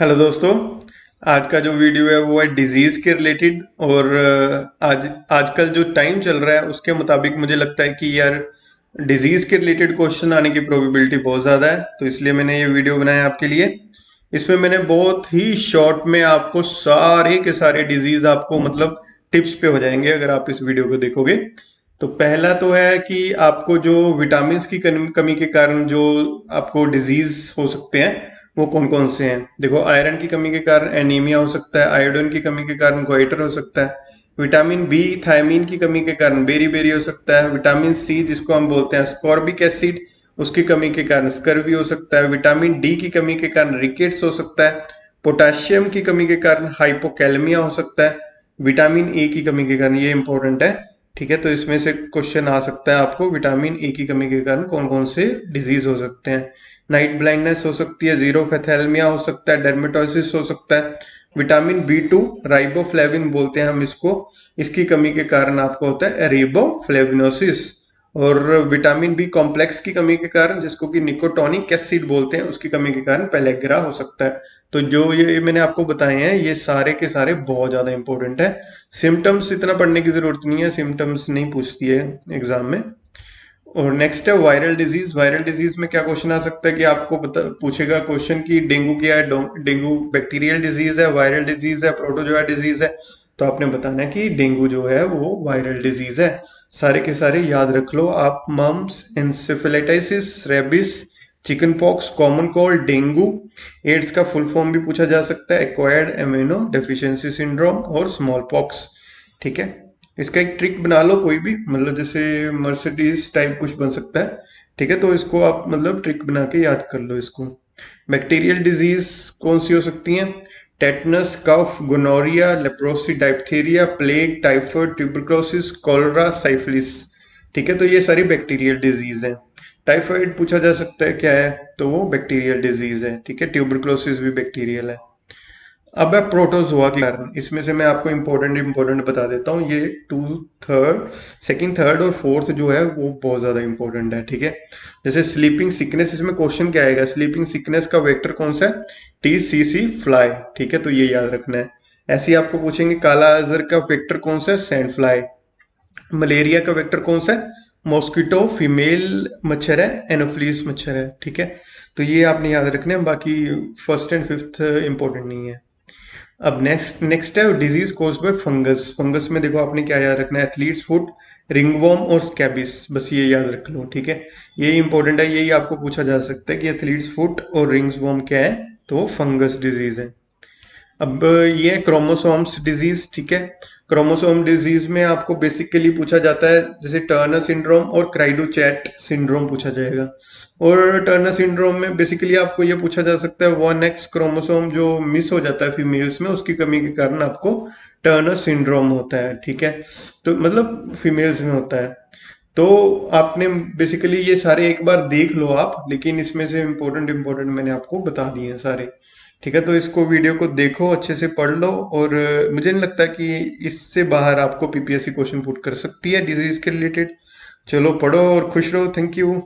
Hello दोस्तों। आज का जो वीडियो है वो है डिजीज के रिलेटेड। और आज आजकल जो टाइम चल रहा है उसके मुताबिक मुझे लगता है कि यार डिजीज के रिलेटेड क्वेश्चन आने की प्रोबेबिलिटी बहुत ज़्यादा है, तो इसलिए मैंने ये वीडियो बनाया आपके लिए। इसमें मैंने बहुत ही शॉर्ट में आपको सारे के सारे डिजीज आपको मतलब टिप्स पे हो जाएंगे अगर आप इस वीडियो को देखोगे। तो पहला तो है कि आपको जो विटामिन की कमी के कारण जो आपको डिजीज हो सकते हैं वो कौन कौन से हैं। देखो, आयरन की कमी के कारण एनीमिया हो सकता है, आयोडीन की कमी के कारण गोइटर हो सकता है, विटामिन बी थायमीन की कमी के कारण बेरी बेरी हो सकता है, विटामिन सी जिसको हम बोलते हैं स्कॉर्बिक एसिड उसकी कमी के कारण स्कर्वी हो सकता है, विटामिन डी की कमी के कारण रिकेट्स हो सकता है, पोटाशियम की कमी के कारण हाइपोकैलेमिया हो सकता है, विटामिन ए की कमी के कारण, ये इंपॉर्टेंट है। ठीक है, तो इसमें से क्वेश्चन आ सकता है आपको विटामिन ए की कमी के कारण कौन कौन से डिजीज हो सकते हैं। नाइट ब्लाइंडनेस हो सकती है, जीरोफेथेलमिया हो सकता है, डर्मेटोसिस हो सकता है, विटामिन बी 2 राइबोफ्लेविन बोलते हैं हम इसको, इसकी कमी के कारण आपको होता है रिबोफ्लेविनोसिस। और विटामिन बी कॉम्प्लेक्स की कमी के कारण जिसको कि निकोटोनिक एसिड बोलते हैं उसकी कमी के कारण पेलेग्रा हो सकता है। तो जो ये मैंने आपको बताए हैं ये सारे के सारे बहुत ज़्यादा इंपॉर्टेंट है। सिम्टम्स इतना पढ़ने की ज़रूरत नहीं है, सिम्टम्स नहीं पूछती है एग्जाम में। और नेक्स्ट है वायरल डिजीज। वायरल डिजीज में क्या क्वेश्चन आ सकता है कि आपको पूछेगा क्वेश्चन कि डेंगू क्या है। डेंगू बैक्टीरियल डिजीज है, वायरल डिजीज है, प्रोटोजोआ डिजीज है। तो आपने बताना है कि डेंगू जो है वो वायरल डिजीज है। सारे के सारे याद रख लो आप। Mumps, encephalitis, rabies, chickenpox, common cold, dengue. AIDS का फुल फॉर्म भी पूछा जा सकता है, एक्वायर्ड एमिनो डेफिशिएंसी सिंड्रोम और स्मॉल पॉक्स। ठीक है, इसका एक ट्रिक बना लो कोई भी, मतलब जैसे मर्सिडीज टाइप कुछ बन सकता है। ठीक है, तो इसको आप मतलब ट्रिक बना के याद कर लो इसको। बैक्टीरियल डिजीज कौन सी हो सकती हैं? Tetanus, cough, gonorrhoea, leprosy, diphtheria, plague, typhoid, tuberculosis, cholera, syphilis. ठीक है, तो ये सारी बैक्टीरियल डिजीज हैं। टाइफाइड पूछा जा सकता है क्या है, तो वो बैक्टीरियल डिजीज है। ठीक है, ट्यूबरक्लोसिस भी बैक्टीरियल है। अब है प्रोटोजोआ के कारण, इसमें से मैं आपको इंपॉर्टेंट बता देता हूँ। ये टू थर्ड सेकंड थर्ड और फोर्थ जो है वो बहुत ज़्यादा इंपॉर्टेंट है। ठीक है, जैसे स्लीपिंग सिकनेस, इसमें क्वेश्चन क्या आएगा, स्लीपिंग सिकनेस का वेक्टर कौन सा है? TCC fly. ठीक है, तो ये याद रखना है। ऐसे ही आपको पूछेंगे काला अजहर का वेक्टर कौन सा है? Sand fly. मलेरिया का वेक्टर कौन सा है? मॉस्किटो फीमेल मच्छर है, एनोफ्लीस मच्छर है। ठीक है, तो ये आपने याद रखना है, बाकी फर्स्ट एंड फिफ्थ इंपॉर्टेंट नहीं है। अब नेक्स्ट है disease caused by fungus. Fungus में देखो आपने क्या याद रखना है, एथलीट्स फुट, रिंगवॉर्म और स्कैबिस, बस ये याद रख लो। ठीक है, यही इंपॉर्टेंट है, यही आपको पूछा जा सकता है कि एथलीट्स फुट और रिंगवॉर्म क्या है, तो वो फंगस डिजीज है। अब ये क्रोमोसोम्स डिजीज। ठीक है, क्रोमोसोम डिजीज में आपको बेसिकली पूछा जाता है जैसे टर्नर सिंड्रोम और क्राइडोचैट सिंड्रोम पूछा जाएगा। और टर्नर सिंड्रोम में बेसिकली आपको ये पूछा जा सकता है 1X क्रोमोसोम जो मिस हो जाता है फीमेल्स में, उसकी कमी के कारण आपको टर्नर सिंड्रोम होता है। ठीक है, तो मतलब फीमेल्स में होता है। तो आपने बेसिकली ये सारे एक बार देख लो आप, लेकिन इसमें से इम्पोर्टेंट मैंने आपको बता दिए हैं सारे। ठीक है, तो इसको वीडियो को देखो, अच्छे से पढ़ लो। और मुझे नहीं लगता कि इससे बाहर आपको PPSC क्वेश्चन पुट कर सकती है डिजीज के रिलेटेड। चलो पढ़ो और खुश रहो। Thank you.